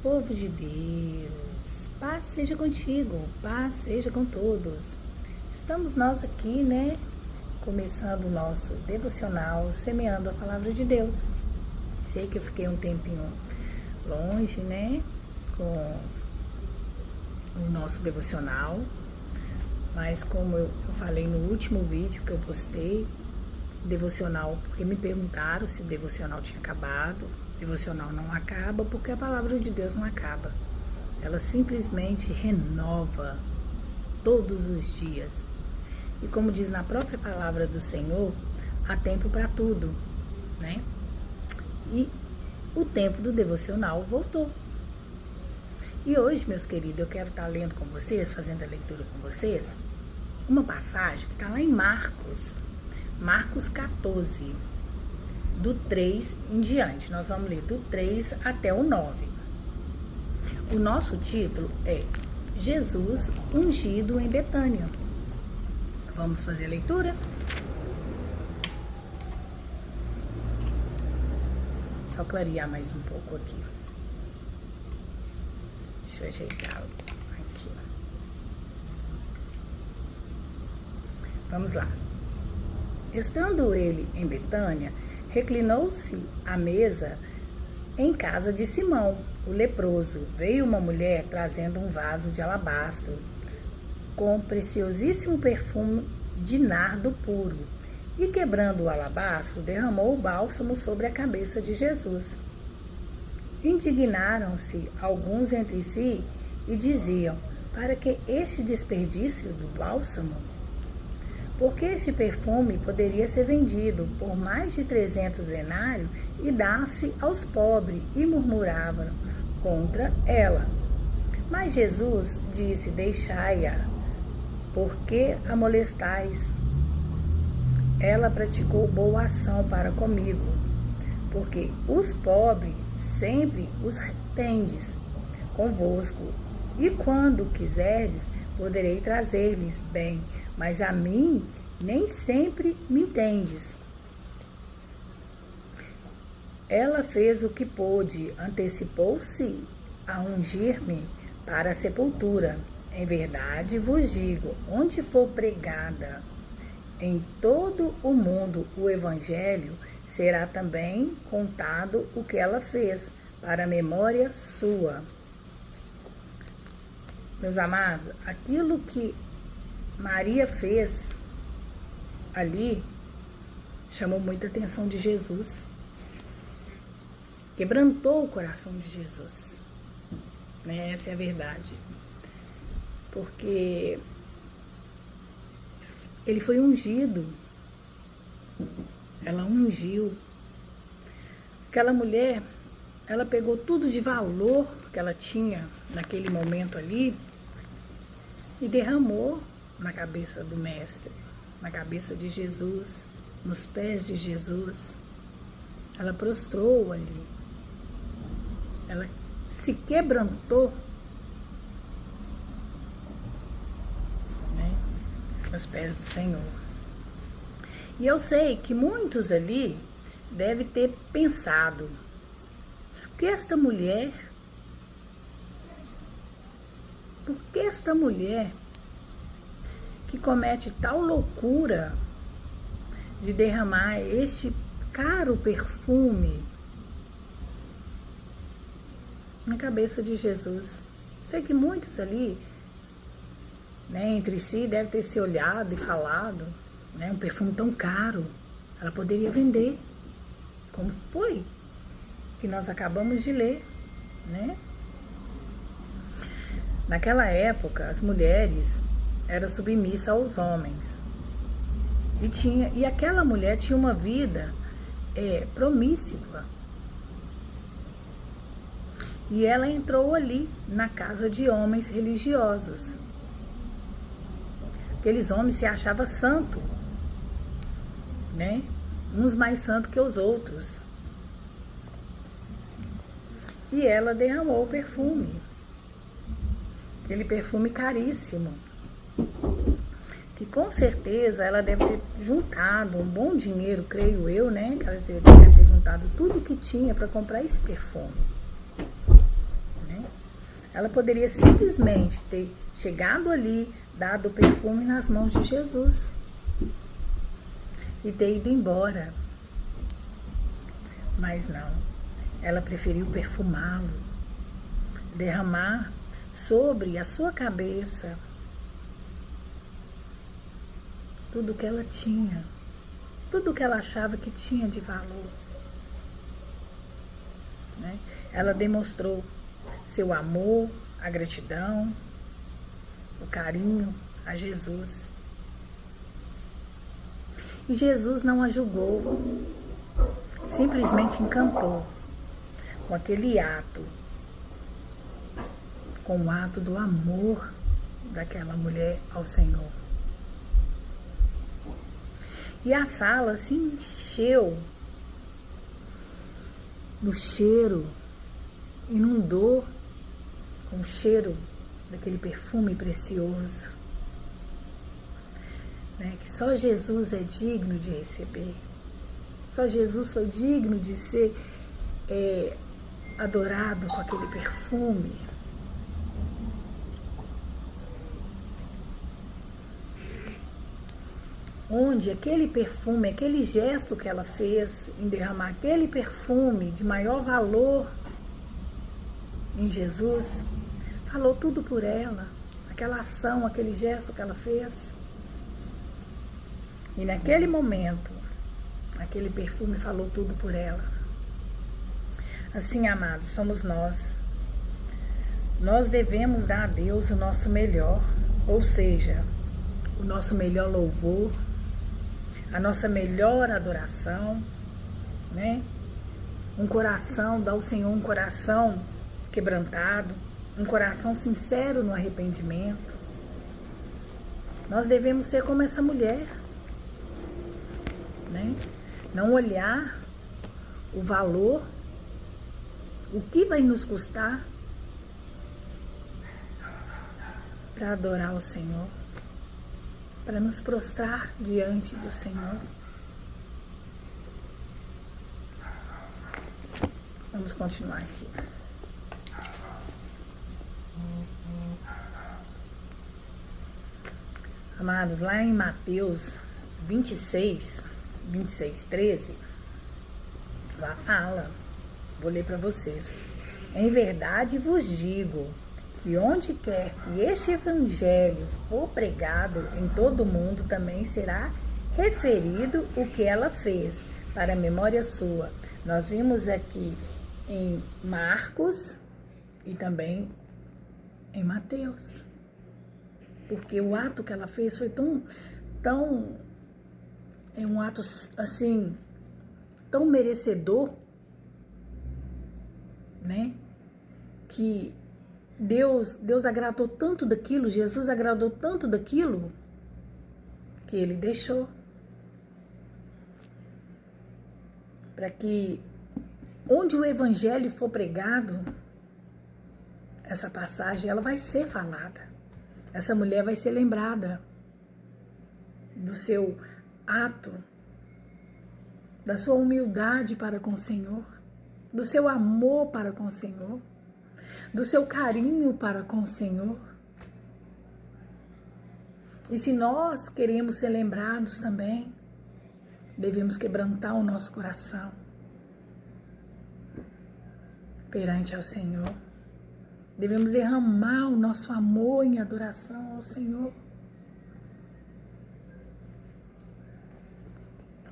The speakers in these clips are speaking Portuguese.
Povo de Deus, paz seja contigo, paz seja com todos. Estamos nós aqui, né, começando o nosso devocional, semeando a palavra de Deus. Sei que eu fiquei um tempinho longe, né, com o nosso devocional, mas como eu falei no último vídeo que eu postei, devocional, porque me perguntaram se o devocional tinha acabado. Devocional não acaba porque a palavra de Deus não acaba. Ela simplesmente renova todos os dias. E como diz na própria palavra do Senhor, há tempo para tudo, né? E o tempo do devocional voltou. E hoje, meus queridos, eu quero estar lendo com vocês, fazendo a leitura com vocês, uma passagem que está lá em Marcos 14, do 3 em diante. Nós vamos ler do 3 até o 9. O nosso título é Jesus ungido em Betânia. Vamos fazer a leitura? Só clarear mais um pouco aqui. Deixa eu ajeitar aqui. Vamos lá. Estando ele em Betânia, reclinou-se à mesa em casa de Simão, o leproso. Veio uma mulher trazendo um vaso de alabastro com preciosíssimo perfume de nardo puro, e quebrando o alabastro, derramou o bálsamo sobre a cabeça de Jesus. Indignaram-se alguns entre si e diziam: para que este desperdício do bálsamo? Porque este perfume poderia ser vendido por mais de 300 denários e dar-se aos pobres, e murmuravam contra ela. Mas Jesus disse: deixai-a, por que a molestais? Ela praticou boa ação para comigo, porque os pobres sempre os tendes convosco, e quando quiserdes, poderei trazer-lhes bem, mas a mim nem sempre me entendes. Ela fez o que pôde, antecipou-se a ungir-me para a sepultura. Em verdade vos digo, onde for pregada em todo o mundo o evangelho, será também contado o que ela fez, para a memória sua. Meus amados, aquilo que Maria fez ali chamou muita atenção de Jesus. Quebrantou o coração de Jesus. Né? Essa é a verdade. Porque ele foi ungido. Ela ungiu. Aquela mulher, ela pegou tudo de valor que ela tinha naquele momento ali e derramou na cabeça do Mestre, na cabeça de Jesus, nos pés de Jesus. Ela prostrou ali. Ela se quebrantou, né, aos pés do Senhor. E eu sei que muitos ali devem ter pensado: por que esta mulher que comete tal loucura de derramar este caro perfume na cabeça de Jesus? Sei que muitos ali, né, entre si devem ter se olhado e falado, né, um perfume tão caro, ela poderia vender, como foi que nós acabamos de ler, né? Naquela época, as mulheres eram submissas aos homens. E aquela mulher tinha uma vida promíscua. E ela entrou ali na casa de homens religiosos. Aqueles homens se achavam santos, né? Uns mais santos que os outros. E ela derramou o perfume. Aquele perfume caríssimo. Que com certeza ela deve ter juntado um bom dinheiro, creio eu, né? Que ela deve ter juntado tudo que tinha para comprar esse perfume. Né? Ela poderia simplesmente ter chegado ali, dado o perfume nas mãos de Jesus e ter ido embora. Mas não, ela preferiu perfumá-lo, derramar sobre a sua cabeça tudo que ela tinha, tudo que ela achava que tinha de valor. Né? Ela demonstrou seu amor, a gratidão, o carinho a Jesus. E Jesus não a julgou, simplesmente encantou com aquele ato, com o ato do amor daquela mulher ao Senhor. E a sala se encheu do cheiro, inundou com o cheiro daquele perfume precioso, né, que só Jesus é digno de receber. Só Jesus foi digno de ser adorado com aquele perfume. Onde aquele perfume, aquele gesto que ela fez em derramar aquele perfume de maior valor em Jesus, falou tudo por ela. Aquela ação, aquele gesto que ela fez. E naquele momento, aquele perfume falou tudo por ela. Assim, amados, somos nós. Nós devemos dar a Deus o nosso melhor, ou seja, o nosso melhor louvor, a nossa melhor adoração, né? Um coração, dar ao Senhor um coração quebrantado, um coração sincero no arrependimento. Nós devemos ser como essa mulher, né? Não olhar o valor, o que vai nos custar para adorar o Senhor, para nos prostrar diante do Senhor. Vamos continuar aqui. Amados, lá em Mateus 26, 13, lá fala, vou ler para vocês. Em verdade vos digo que onde quer que este evangelho for pregado em todo o mundo, também será referido o que ela fez, para a memória sua. Nós vimos aqui em Marcos e também em Mateus. Porque o ato que ela fez foi um ato assim, tão merecedor, né? Que Deus agradou tanto daquilo, Jesus agradou tanto daquilo, que ele deixou. Para que onde o evangelho for pregado, essa passagem ela vai ser falada. Essa mulher vai ser lembrada do seu ato, da sua humildade para com o Senhor, do seu amor para com o Senhor, do seu carinho para com o Senhor. E se nós queremos ser lembrados também, devemos quebrantar o nosso coração perante ao Senhor. Devemos derramar o nosso amor em adoração ao Senhor.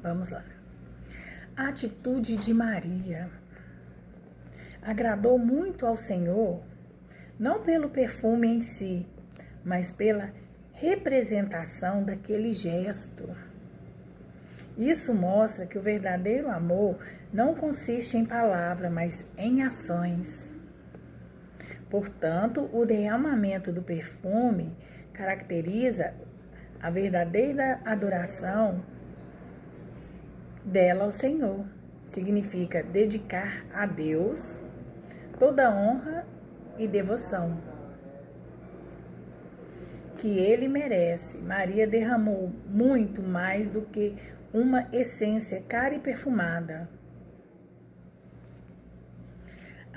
Vamos lá. A atitude de Maria agradou muito ao Senhor, não pelo perfume em si, mas pela representação daquele gesto. Isso mostra que o verdadeiro amor não consiste em palavras, mas em ações. Portanto, o derramamento do perfume caracteriza a verdadeira adoração dela ao Senhor. Significa dedicar a Deus toda honra e devoção que ele merece. Maria derramou muito mais do que uma essência cara e perfumada.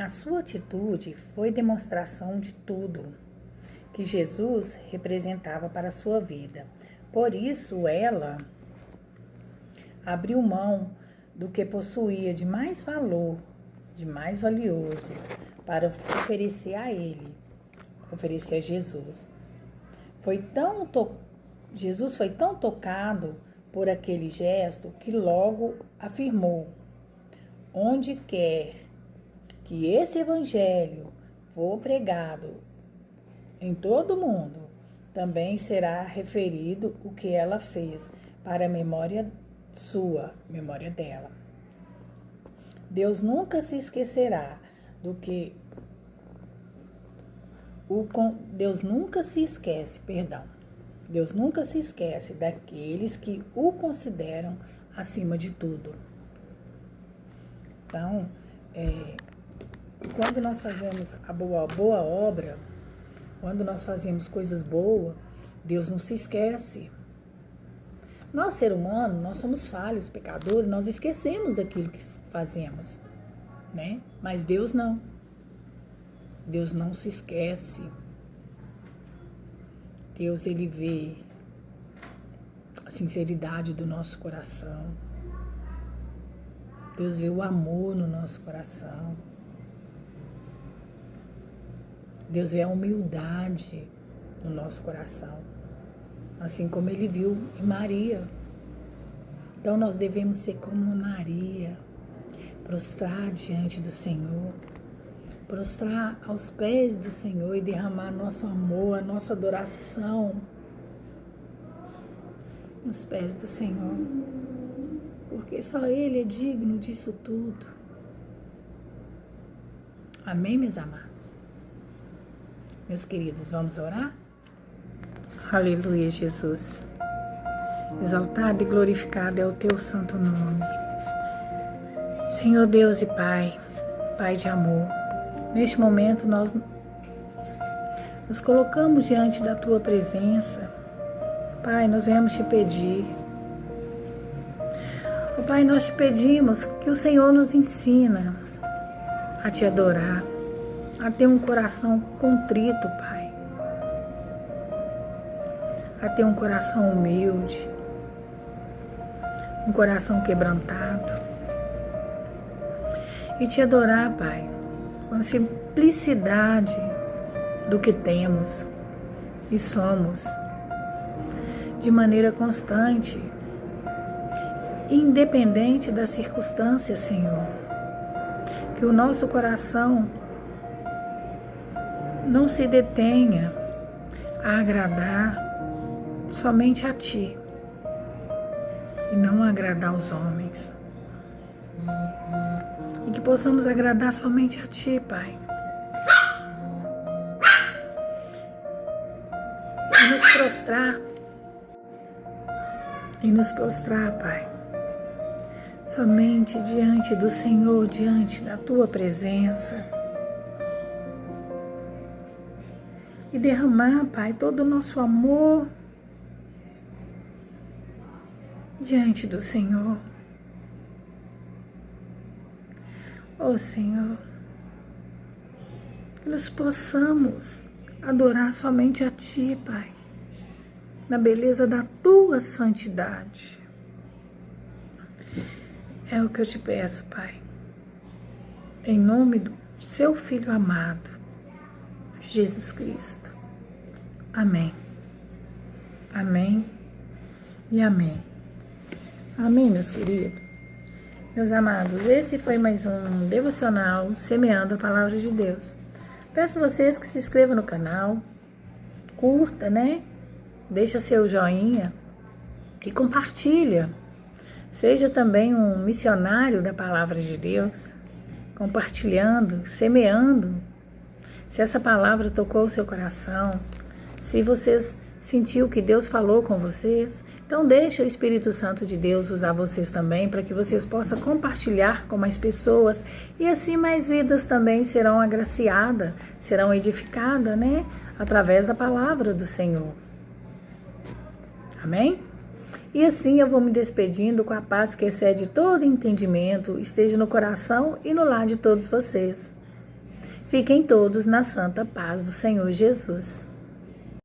A sua atitude foi demonstração de tudo que Jesus representava para a sua vida. Por isso, ela abriu mão do que possuía de mais valor, de mais valioso, para oferecer a ele, oferecer a Jesus. Jesus foi tão tocado por aquele gesto que logo afirmou: onde quer que esse evangelho for pregado em todo o mundo, também será referido o que ela fez para a memória sua, memória dela. Deus nunca se esquecerá do que Deus nunca se esquece daqueles que o consideram acima de tudo. Então, quando nós fazemos a boa obra, quando nós fazemos coisas boas, Deus não se esquece. Nós, ser humano, nós somos falhos, pecadores, nós esquecemos daquilo que fazemos, né? Mas Deus não. Deus não se esquece. Deus, ele vê a sinceridade do nosso coração. Deus vê o amor no nosso coração. Deus vê a humildade no nosso coração, assim como ele viu em Maria. Então nós devemos ser como Maria, prostrar diante do Senhor, prostrar aos pés do Senhor e derramar nosso amor, a nossa adoração nos pés do Senhor, porque só Ele é digno disso tudo. Amém, meus amados? Meus queridos, vamos orar? Aleluia, Jesus. Exaltado e glorificado é o teu santo nome. Senhor Deus e Pai, Pai de amor, neste momento nós nos colocamos diante da tua presença. Pai, nós viemos te pedir. Oh, Pai, nós te pedimos que o Senhor nos ensina a te adorar, a ter um coração contrito, Pai. A ter um coração humilde, um coração quebrantado. E te adorar, Pai, com a simplicidade do que temos e somos, de maneira constante, independente das circunstâncias, Senhor. Que o nosso coração não se detenha a agradar somente a Ti e não a agradar aos homens. E que possamos agradar somente a Ti, Pai. E nos prostrar, Pai, somente diante do Senhor, diante da Tua presença. E derramar, Pai, todo o nosso amor diante do Senhor. Ó Senhor, que nós possamos adorar somente a Ti, Pai, na beleza da Tua santidade. É o que eu te peço, Pai, em nome do Seu Filho amado, Jesus Cristo. Amém. Amém e amém. Amém, meus queridos. Meus amados, esse foi mais um devocional Semeando a Palavra de Deus. Peço a vocês que se inscrevam no canal, curta, né? Deixa seu joinha e compartilha. Seja também um missionário da Palavra de Deus, compartilhando, semeando. Se essa palavra tocou o seu coração, se vocês sentiu que Deus falou com vocês, então deixa o Espírito Santo de Deus usar vocês também, para que vocês possam compartilhar com mais pessoas, e assim mais vidas também serão agraciadas, serão edificadas, né? Através da palavra do Senhor. Amém? E assim eu vou me despedindo com a paz que excede todo entendimento, esteja no coração e no lar de todos vocês. Fiquem todos na santa paz do Senhor Jesus.